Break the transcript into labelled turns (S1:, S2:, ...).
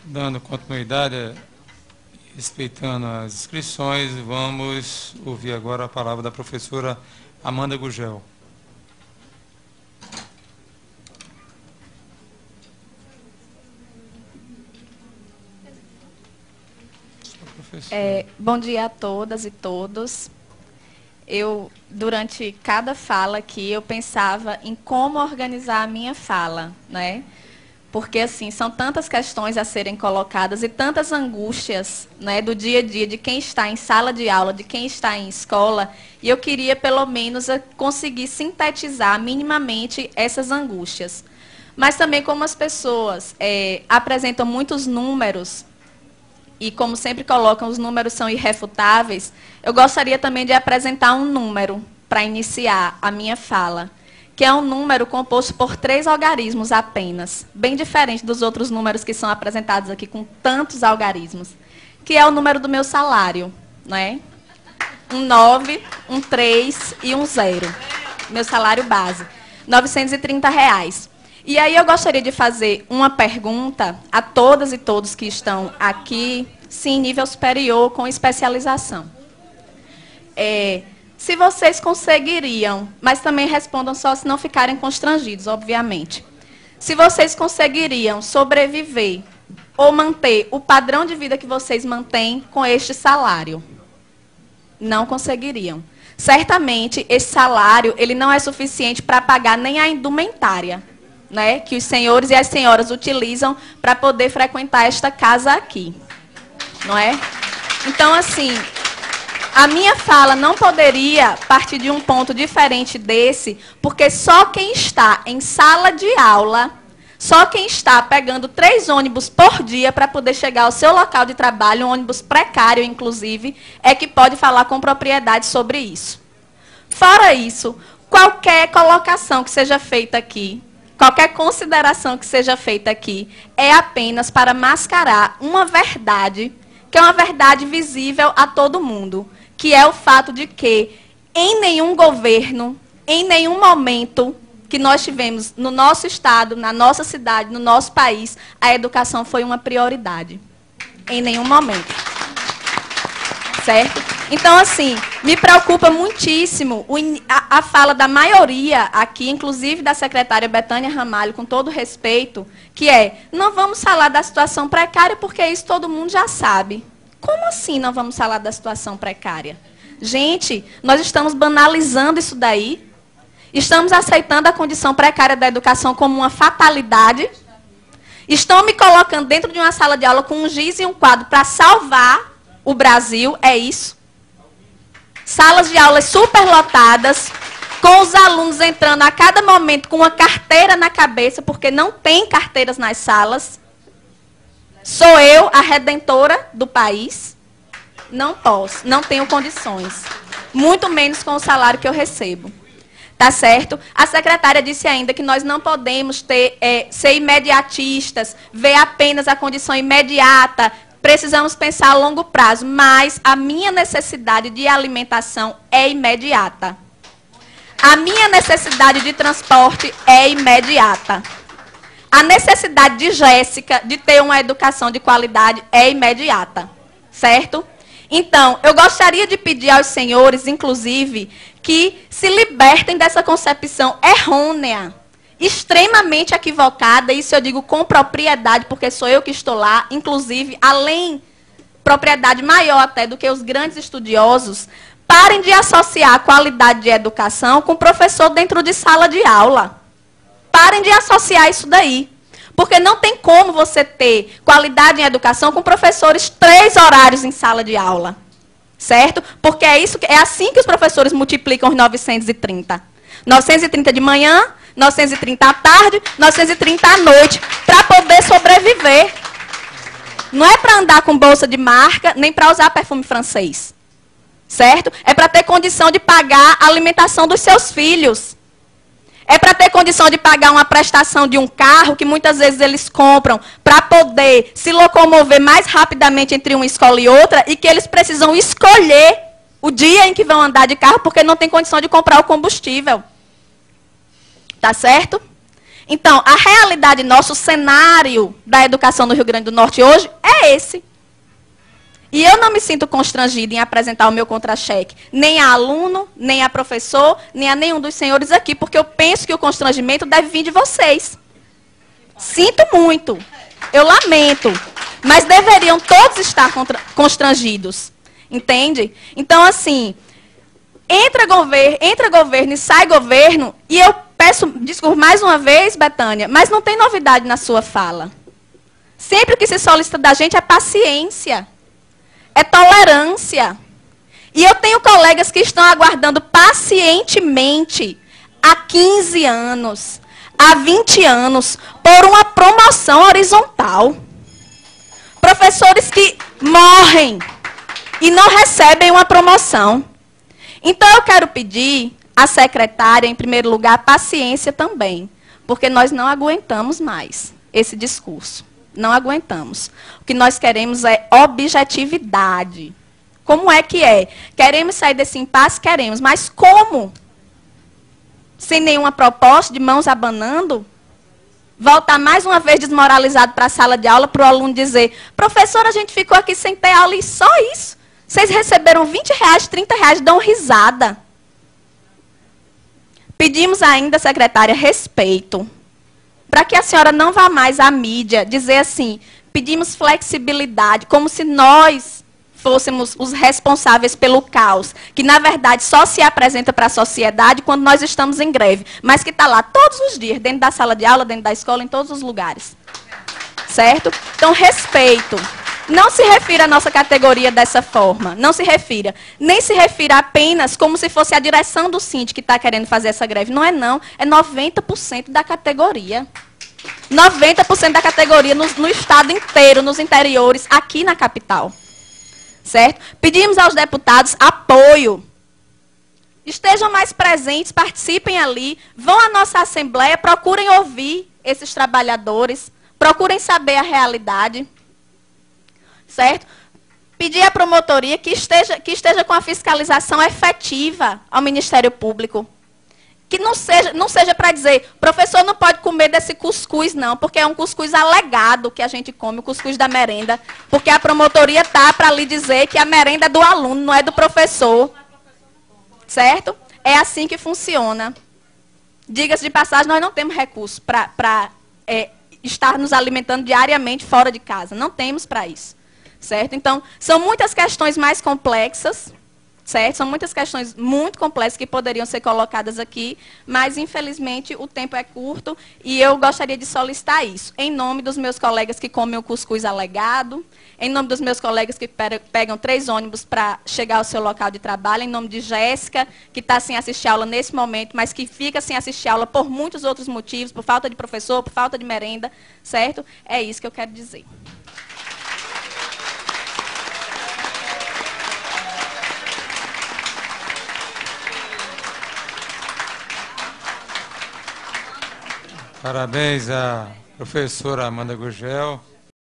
S1: Dando continuidade, respeitando as inscrições, vamos ouvir agora a palavra da professora Amanda Gugel.
S2: Bom dia a todas e todos. Durante cada fala aqui, eu pensava em como organizar a minha fala, né? Porque, assim, são tantas questões a serem colocadas e tantas angústias, né, do dia a dia, de quem está em sala de aula, de quem está em escola, e eu queria, pelo menos, conseguir sintetizar minimamente essas angústias. Mas também, como as pessoas apresentam muitos números, e como sempre colocam, os números são irrefutáveis, eu gostaria também de apresentar um número para iniciar a minha fala, que é um número composto por 3 algarismos apenas, bem diferente dos outros números que são apresentados aqui com tantos algarismos, que é o número do meu salário, né? Um 9, um 3 e um 0. Meu salário base, R$ 930. E aí eu gostaria de fazer uma pergunta a todas e todos que estão aqui, sim, nível superior, com especialização. Se vocês conseguiriam, mas também respondam só se não ficarem constrangidos, obviamente. Se vocês conseguiriam sobreviver ou manter o padrão de vida que vocês mantêm com este salário? Não conseguiriam. Certamente, esse salário ele não é suficiente para pagar nem a indumentária, né, que os senhores e as senhoras utilizam para poder frequentar esta casa aqui. Não é? Então, assim, a minha fala não poderia partir de um ponto diferente desse, porque só quem está em sala de aula, só quem está pegando 3 ônibus por dia para poder chegar ao seu local de trabalho, um ônibus precário, inclusive, é que pode falar com propriedade sobre isso. Fora isso, qualquer colocação que seja feita aqui, qualquer consideração que seja feita aqui, é apenas para mascarar uma verdade, que é uma verdade visível a todo mundo, que é o fato de que, em nenhum governo, em nenhum momento que nós tivemos no nosso estado, na nossa cidade, no nosso país, a educação foi uma prioridade. Em nenhum momento. Certo? Então, assim, me preocupa muitíssimo a fala da maioria aqui, inclusive da secretária Betânia Ramalho, com todo respeito, que não vamos falar da situação precária, porque isso todo mundo já sabe. Como assim não vamos falar da situação precária? Gente, nós estamos banalizando isso daí. Estamos aceitando a condição precária da educação como uma fatalidade. Estão me colocando dentro de uma sala de aula com um giz e um quadro para salvar o Brasil, é isso? Salas de aulas superlotadas, com os alunos entrando a cada momento com uma carteira na cabeça, porque não tem carteiras nas salas. Sou eu a redentora do país? Não posso, não tenho condições. Muito menos com o salário que eu recebo. Tá certo? A secretária disse ainda que nós não podemos ser imediatistas, ver apenas a condição imediata. Precisamos pensar a longo prazo, mas a minha necessidade de alimentação é imediata. A minha necessidade de transporte é imediata. A necessidade de Jéssica de ter uma educação de qualidade é imediata. Certo? Então, eu gostaria de pedir aos senhores, inclusive, que se libertem dessa concepção errônea, extremamente equivocada, isso eu digo com propriedade, porque sou eu que estou lá, inclusive, além, propriedade maior até do que os grandes estudiosos, parem de associar a qualidade de educação com professor dentro de sala de aula. Parem de associar isso daí. Porque não tem como você ter qualidade em educação com professores 3 horários em sala de aula. Certo? Porque é assim que os professores multiplicam os 930. 930 de manhã, 930 à tarde, 930 à noite, para poder sobreviver. Não é para andar com bolsa de marca, nem para usar perfume francês. Certo? É para ter condição de pagar a alimentação dos seus filhos. É para ter condição de pagar uma prestação de um carro, que muitas vezes eles compram, para poder se locomover mais rapidamente entre uma escola e outra, e que eles precisam escolher o dia em que vão andar de carro, porque não tem condição de comprar o combustível. Tá certo? Então, a realidade nossa, o cenário da educação no Rio Grande do Norte hoje é esse. E eu não me sinto constrangida em apresentar o meu contra-cheque, nem a aluno, nem a professor, nem a nenhum dos senhores aqui, porque eu penso que o constrangimento deve vir de vocês. Sinto muito, eu lamento, mas deveriam todos estar constrangidos, entende? Então, assim, entra governo e sai governo, e eu peço desculpa mais uma vez, Betânia, mas não tem novidade na sua fala. Sempre o que se solicita da gente é paciência. É tolerância. E eu tenho colegas que estão aguardando pacientemente há 15 anos, há 20 anos, por uma promoção horizontal. Professores que morrem e não recebem uma promoção. Então eu quero pedir à secretária, em primeiro lugar, paciência também, porque nós não aguentamos mais esse discurso. Não aguentamos. O que nós queremos é objetividade. Como é que é? Queremos sair desse impasse? Queremos. Mas como? Sem nenhuma proposta, de mãos abanando? Voltar mais uma vez desmoralizado para a sala de aula, para o aluno dizer, professor, a gente ficou aqui sem ter aula e só isso. Vocês receberam R$20, R$30, dão risada. Pedimos ainda, secretária, respeito. Para que a senhora não vá mais à mídia dizer assim, pedimos flexibilidade, como se nós fôssemos os responsáveis pelo caos, que na verdade só se apresenta para a sociedade quando nós estamos em greve, mas que está lá todos os dias, dentro da sala de aula, dentro da escola, em todos os lugares. Certo? Então, respeito. Não se refira à nossa categoria dessa forma, não se refira. Nem se refira apenas como se fosse a direção do Síndico que está querendo fazer essa greve. Não é não, é 90% da categoria. 90% da categoria no estado inteiro, nos interiores, aqui na capital. Certo? Pedimos aos deputados apoio. Estejam mais presentes, participem ali, vão à nossa assembleia, procurem ouvir esses trabalhadores, procurem saber a realidade. Certo? Pedir à promotoria que esteja com a fiscalização efetiva ao Ministério Público. Que não seja para dizer, professor não pode comer desse cuscuz não, porque é um cuscuz alegado que a gente come, o cuscuz da merenda, porque a promotoria está para lhe dizer que a merenda é do aluno, não é do professor. Certo? É assim que funciona. Diga-se de passagem, nós não temos recursos para estar nos alimentando diariamente fora de casa. Não temos para isso. Certo? Então, são muitas questões mais complexas, certo? São muitas questões muito complexas que poderiam ser colocadas aqui, mas, infelizmente, o tempo é curto e eu gostaria de solicitar isso. Em nome dos meus colegas que comem o cuscuz alegado, em nome dos meus colegas que pegam 3 ônibus para chegar ao seu local de trabalho, em nome de Jéssica, que está sem assistir aula nesse momento, mas que fica sem assistir aula por muitos outros motivos, por falta de professor, por falta de merenda, certo? É isso que eu quero dizer.
S1: Parabéns à professora Amanda Gurgel.